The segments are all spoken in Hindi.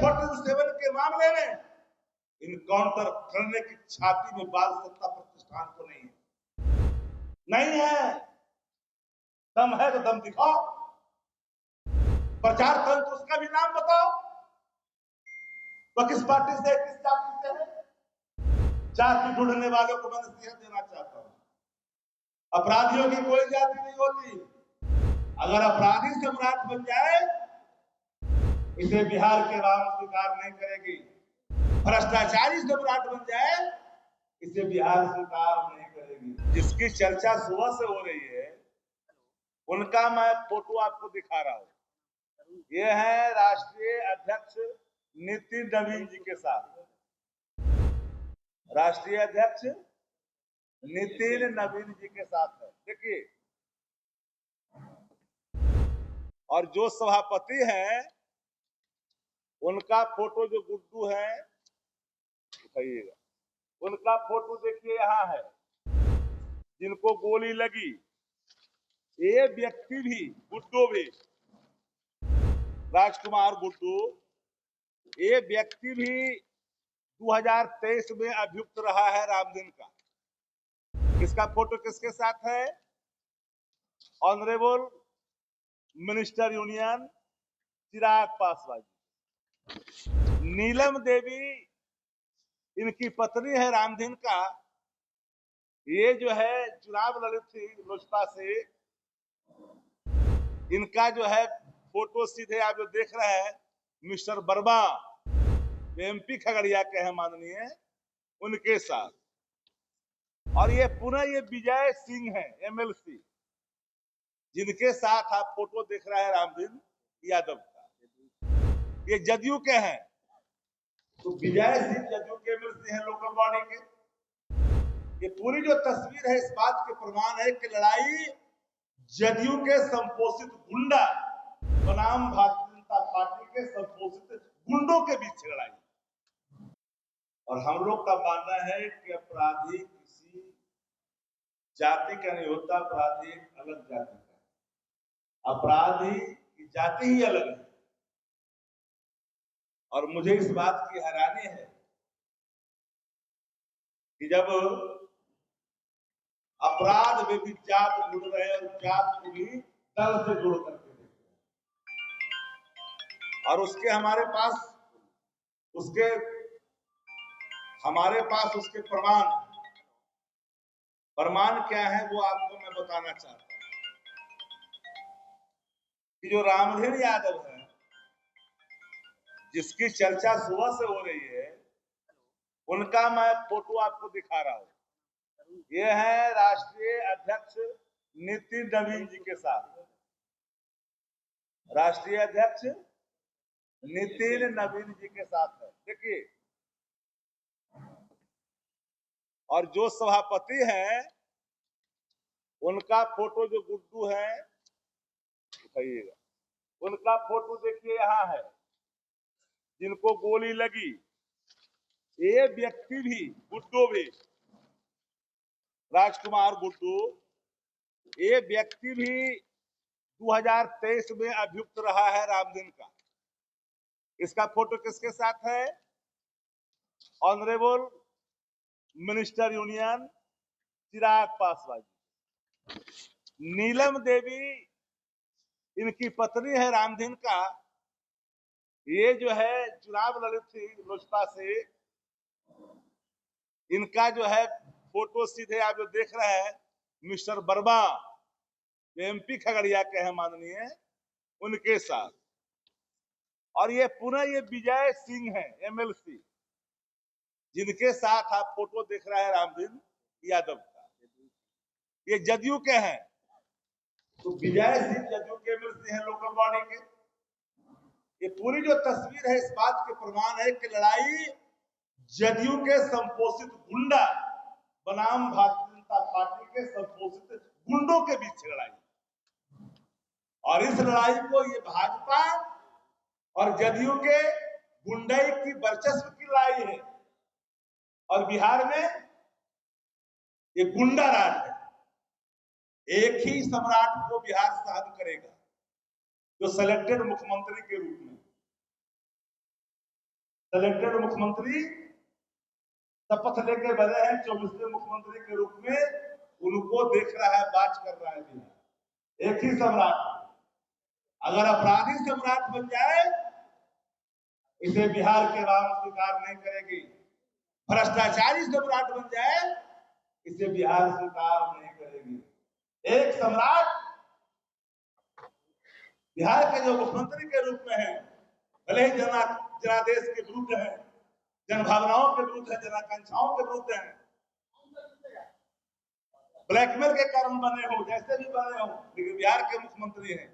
AK-47 के मामले में इनकाउंटर करने की छाती में बाल सत्ता प्रतिष्ठान को नहीं है। दम है तो दम दिखाओ, प्रचार तंत्र उसका भी नाम बताओ। वह किस पार्टी से, किस जाति से है? जाति ढूंढने वालों को मैं नसीहत देना चाहता हूं, अपराधियों की कोई जाति नहीं होती। अगर अपराधी सम्राट बन जाए, इसे बिहार के आवाम स्वीकार नहीं करेगी। भ्रष्टाचारी सम्राट बन जाए, इसे बिहार स्वीकार नहीं करेगी। जिसकी चर्चा सुबह से हो रही है, उनका मैं फोटो आपको दिखा रहा हूं। ये है राष्ट्रीय अध्यक्ष नितिन नवीन जी के साथ। राष्ट्रीय अध्यक्ष नितिन नवीन जी के साथ है, देखिए। और जो सभापति हैं, उनका फोटो जो गुड्डू है, दिखाइएगा, उनका फोटो देखिए यहाँ है। जिनको गोली लगी, ये व्यक्ति भी, गुड्डू भी, राजकुमार गुड्डू, ये व्यक्ति भी 2023 में अभियुक्त रहा है रामदीन का। इसका फोटो किसके साथ है? Honourable minister union Chirag Paswan. Neelam Devi इनकी पत्नी है रामदीन का। ये जो है चुनाव लड़ी थी लोजपा से। इनका जो है फोटो सीधे आप जो देख रहे हैं, मिस्टर वर्मा MP खगड़िया के हैं माननीय, उनके साथ। और ये पुनः ये विजय सिंह है MLC, जिनके साथ आप फोटो देख रहे हैं रामदीन यादव का। ये जदयू के हैं। तो विजय सिंह जदयू के MLC हैं लोकल बॉडी के। ये पूरी जो तस्वीर है, इस बात के प्रमाण है कि लड़ाई जदयू के संपोषित गुंडा बनाम भारतीय जनता पार्टी के संपोषित गुंडों के बीच लड़ाई। और हम लोग का मानना है कि अपराधी किसी जाति का नहीं होता, अपराधी एक अलग जाति का है। अपराधी की जाति ही अलग है। और मुझे इस बात की हैरानी है कि जब अपराध में भी जात जुड़ रहे हैं, और जात को भी दल से जोड़ करके देखते हैं। और उसके हमारे पास उसके प्रमाण क्या है, वो आपको मैं बताना चाहता हूं। कि जो रामदीन यादव है, जिसकी चर्चा सुबह से हो रही है, उनका मैं फोटो आपको दिखा रहा हूं। ये है राष्ट्रीय अध्यक्ष नितिन नवीन जी के साथ। राष्ट्रीय अध्यक्ष नितिन नवीन जी के साथ है, देखिए। और जो सभापति हैं, उनका फोटो जो गुड्डू है, दिखाइएगा, उनका फोटो देखिए यहाँ है। जिनको गोली लगी, ये व्यक्ति भी, गुड्डू भी, राजकुमार गुड्डू, ये व्यक्ति भी 2023 में अभियुक्त रहा है रामदीन का। इसका फोटो किसके साथ है? Honourable minister union Chirag Paswan. Neelam Devi इनकी पत्नी है रामदीन का। ये जो है चुनाव लड़ी थी लोजपा से। इनका जो है फोटो सीधे आप जो देख रहे हैं, मिस्टर वर्मा MP खगड़िया के हैं माननीय, उनके साथ। और ये पुनः ये विजय सिंह है MLC, जिनके साथ आप फोटो देख रहे हैं रामदीन यादव का। ये जदयू के हैं। तो विजय सिंह जदयू के MLC हैं लोकल बॉडी के। ये पूरी जो तस्वीर है, इस बात के प्रमाण है कि लड़ाई जदयू के संपोषित गुंडा बनाम भारतीय जनता पार्टी के संपोषित गुंडों के बीच लड़ाई। और इस लड़ाई को ये भाजपा और जदयू के गुंडाई की वर्चस्व की लड़ाई है। और बिहार में ये गुंडा राज है। एक ही सम्राट को बिहार सहन करेगा, जो सिलेक्टेड मुख्यमंत्री के रूप में। सिलेक्टेड मुख्यमंत्री शपथ लेके बने हैं 24वें मुख्यमंत्री के रूप में, उनको देख रहा है, बात कर रहा है बिहार। एक ही सम्राट, अगर अपराधी सम्राट बन जाए इसे बिहार के आवाम स्वीकार नहीं करेगी। भ्रष्टाचारी सम्राट बन जाए इसे बिहार स्वीकार नहीं करेगी। एक सम्राट बिहार के जो मुख्यमंत्री के रूप में है, भले ही जनादेश के विरुद्ध है, जन भावनाओं के विरुद्ध है, जनाकांक्षाओं के विरुद्ध है, ब्लैकमेल के कारण बने हो, जैसे भी बने हो, लेकिन बिहार के मुख्यमंत्री हैं।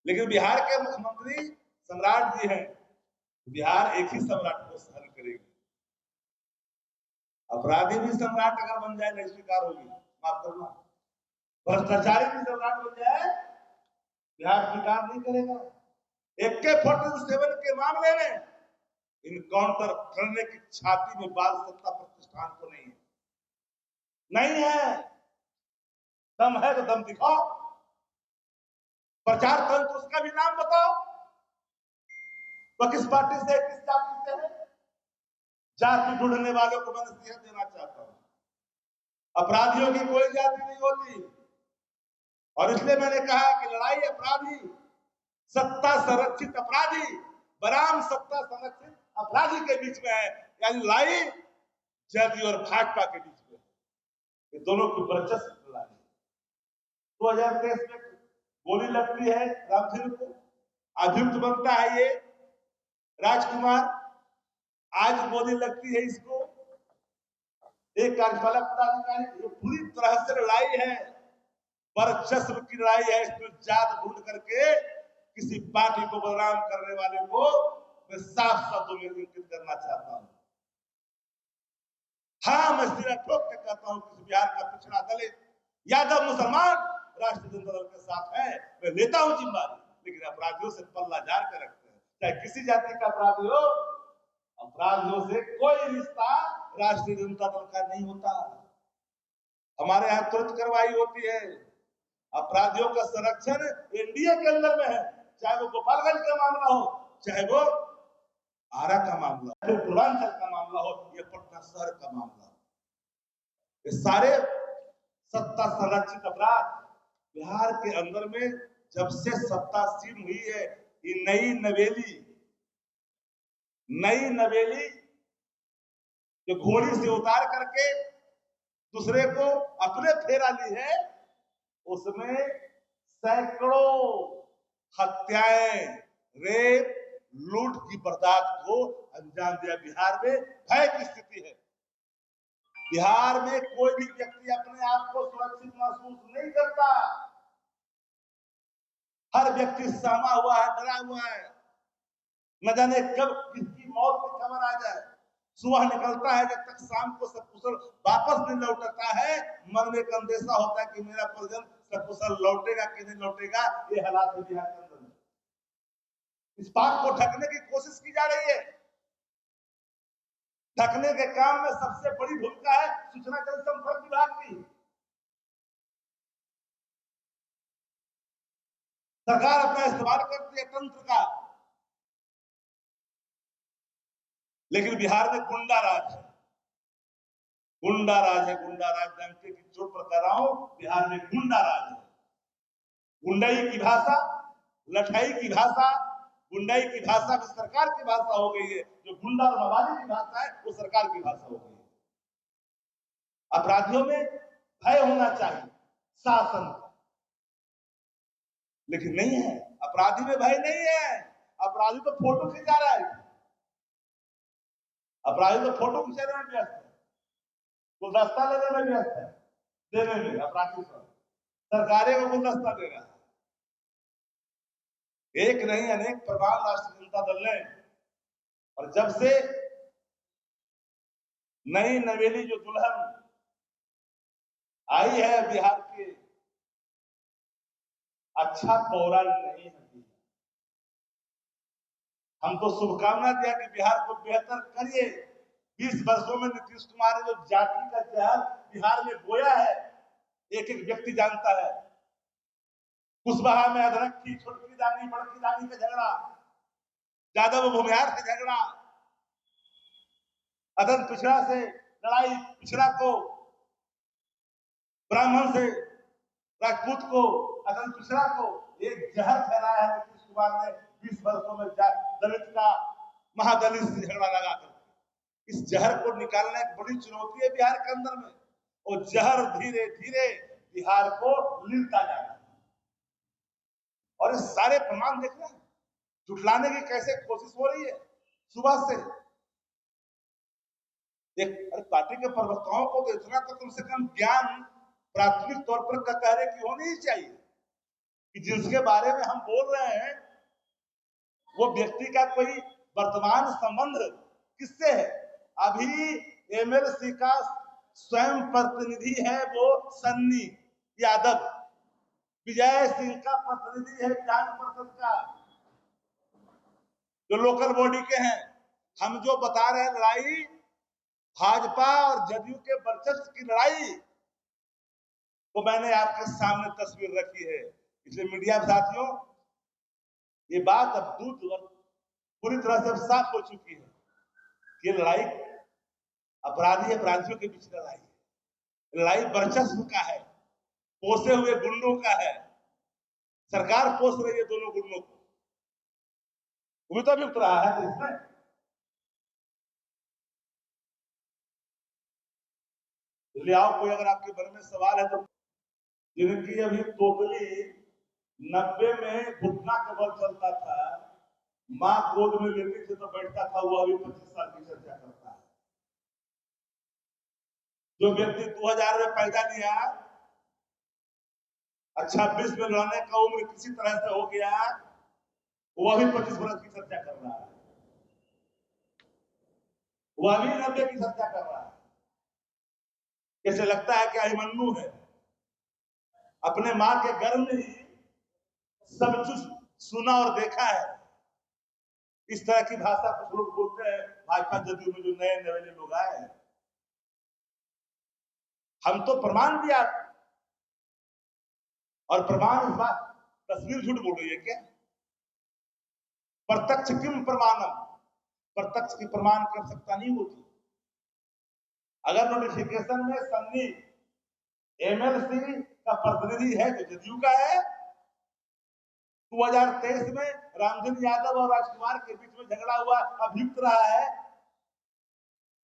लेकिन बिहार के मुख्यमंत्री सम्राट जी हैं, बिहार एक ही सम्राट को सहन करेगी। अपराधी भी सम्राट अगर बन जाए नहीं स्वीकार होगी, माफ करना। भ्रष्टाचारी भी सम्राट बन जाए बिहार स्वीकार नहीं करेगा। AK-47 के मामले में इनकाउंटर करने की छाती में बाल सत्ता प्रतिष्ठान को नहीं है, नहीं है। दम है तो दम दिखाओ, प्रचार तंत्र उसका भी नाम बताओ, वह किस पार्टी से, किस जाति से है। जाति ढूंढने वालों को मैं नसीहत देना चाहता हूं, अपराधियों की कोई जाति नहीं होती। और इसलिए मैंने कहा कि लड़ाई अपराधी, सत्ता संरक्षित अपराधी बनाम सत्ता संरक्षित अपराधी के बीच में है, यानी लड़ाई जदयू और भाजपा के बीच में। ये दोनों की वर्चस्व लड़ाई। 2023 में गोली लगती है रामधीर को, अभियुक्त बनता है ये राजकुमार, आज गोली लगती है इसको, एक कार्यपालक पदाधिकारी। ये पूरी तरह से लड़ाई है, वर्चस्व की लड़ाई है। इसमें जात ढूंढ करके किसी पार्टी को बदनाम करने वाले को मैं साफ शब्दों में इंगित करना चाहता हूं। हाँ, मैं सिरा ठोक के कहता हूं कि बिहार का पिछड़ा दलित यादव मुसलमान राष्ट्रीय जनता दल के साथ है, मैं लेता हूं जिम्मेदारी, लेकिन अपराधियों से पल्ला झाड़ कर रखते हैं। चाहे किसी जाति का अपराधी हो, अपराधियों से कोई रिश्ता राष्ट्रीय जनता दल का नहीं होता। हमारे यहाँ तुरंत कार्रवाई होती है। अपराधियों का संरक्षण एनडीए के अंदर में है, चाहे वो गोपालगंज का मामला हो, चाहे वो आरा का मामला, फिर पूर्वांचल का मामला हो, या पटना शहर का मामला हो। ये सारे सत्ता संरक्षित अपराध बिहार के अंदर में जब से सत्ता सीन हुई है, ये नई नवेली जो घोड़ी से उतार करके दूसरे को अपने फेरा ली है, उसमें सैकड़ों हत्याएं, रेप, लूट की बर्दाश्त को अंजाम दिया। बिहार में भय की स्थिति है। बिहार में कोई भी व्यक्ति अपने आप को सुरक्षित महसूस नहीं करता। हर व्यक्ति सहमा हुआ है, डरा हुआ है, न जाने कब किसकी मौत की खबर आ जाए। सुबह निकलता है, जब तक शाम को सकुशल वापस नहीं लौटता है, मन में एक अंदेशा होता है कि मेरा परिजन सकुशल लौटेगा कि नहीं लौटेगा। ये हालात है बिहार के अंदर में। इस बात को ढकने की कोशिश की जा रही है। ढकने के काम में सबसे बड़ी भूमिका है सूचना जनसंपर्क विभाग की। सरकार अपना इस्तेमाल करती है तंत्र का, लेकिन बिहार में गुंडा राज है। गुंडा राज है, गुंडा राज जानते कि जो पर कर रहा हूं, बिहार में गुंडा राज है। गुंडाई की भाषा, लठाई की भाषा, गुंडाई की भाषा भी सरकार की भाषा हो गई है। जो गुंडा और मवाली की भाषा है वो सरकार की भाषा हो गई है। अपराधियों में भय होना चाहिए शासन का, लेकिन नहीं है। अपराधी में भय नहीं है। अपराधी तो फोटो खिंचा रहा है, अपराधी तो फोटो खिंचाने में व्यस्त है, गुलदस्ता लेने में व्यस्त है, देने में अपराधी को सरकारें को गुलदस्ता दे रहा है। एक नहीं अनेक प्रमाण राष्ट्रीय जनता दल ने, और जब से नई नवेली जो दुल्हन आई है बिहार के, अच्छा पौराण नहीं है। हम तो शुभकामना दिया कि बिहार को बेहतर करिए। 20 वर्षों में नीतीश कुमार ने जो जाति का जहर बिहार में बोया है, एक एक व्यक्ति जानता है। कुशवाहा में अधरक की छोटकी रानी बड़की रानी का झगड़ा, यादव भूमिहार से झगड़ा, अदन पिछड़ा से लड़ाई, पिछड़ा को ब्राह्मण से, राजपूत को, अदन पिछड़ा को एक जहर फैलाया है नीतीश कुमार ने 20 वर्षों में। दलित का महादलित से झगड़ा लगा कर इस जहर को निकालना एक बड़ी चुनौती है बिहार के अंदर में, और जहर धीरे धीरे बिहार को लीलता जा रहा है। और इस सारे प्रमाण देख रहे हैं, जुटलाने की कैसे कोशिश हो रही है सुबह से। एक पार्टी के प्रवक्ताओं को तो इतना तो कम से कम ज्ञान प्राथमिक तौर पर कार्य की होनी ही चाहिए कि जिसके बारे में हम बोल रहे हैं वो व्यक्ति का कोई वर्तमान संबंध किससे है। अभी एमएलसी का स्वयं प्रतिनिधि है वो सन्नी यादव, विजय सिंह का प्रतिनिधि है विधान परिषद का, जो लोकल बॉडी के हैं। हम जो बता रहे हैं लड़ाई भाजपा और जदयू के वर्चस्व की लड़ाई, तो मैंने आपके सामने तस्वीर रखी है। इसलिए मीडिया साथियों, ये बात अब दूध और पूरी तरह से साफ हो चुकी है कि ये लड़ाई अपराधी अपराधियों के बीच लड़ाई है, लड़ाई वर्चस्व का है, पोसे हुए गुंडों का है। सरकार पोस रही है दोनों गुंडों को, वो तो अभियुक्त रहा है इसमें। इसलिए आप कोई अगर आपके मन में सवाल है तो, जिनकी अभी तोतली 90 में घुटना के बल चलता था, मां गोद में लेती थी तो बैठता था, वो अभी 25 साल की चर्चा करता है। जो व्यक्ति 2000 में पैदा लिया, अच्छा 20 में लड़ने का उम्र किसी तरह से हो गया, वो अभी 25 वर्ष की चर्चा कर रहा है, वो अभी 90 की चर्चा कर रहा है। कैसे लगता है कि अभिमन्यु है, अपने मां के गर्भ में ही सब कुछ सुना और देखा है। इस तरह की भाषा कुछ लोग बोलते हैं भाजपा जदयू में जो नए नवेले लोग आए हैं। हम तो प्रमाण दिया, और प्रमाण इस बात तस्वीर झूठ बोल रही है क्या? प्रत्यक्ष किम प्रमाणम, प्रत्यक्ष की प्रमाण कर सकता नहीं होती। अगर नोटिफिकेशन में सन्नी एमएलसी का प्रतिनिधि है जो जदयू का है, 2023 में रामधन यादव और राजकुमार के बीच में झगड़ा हुआ, अभियुक्त रहा है,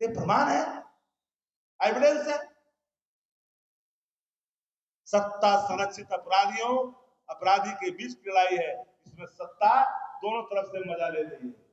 ये प्रमाण है, एविडेंस है। सत्ता संरक्षित अपराधियों अपराधी के बीच की लड़ाई है, इसमें सत्ता दोनों तरफ से मजा ले रही है।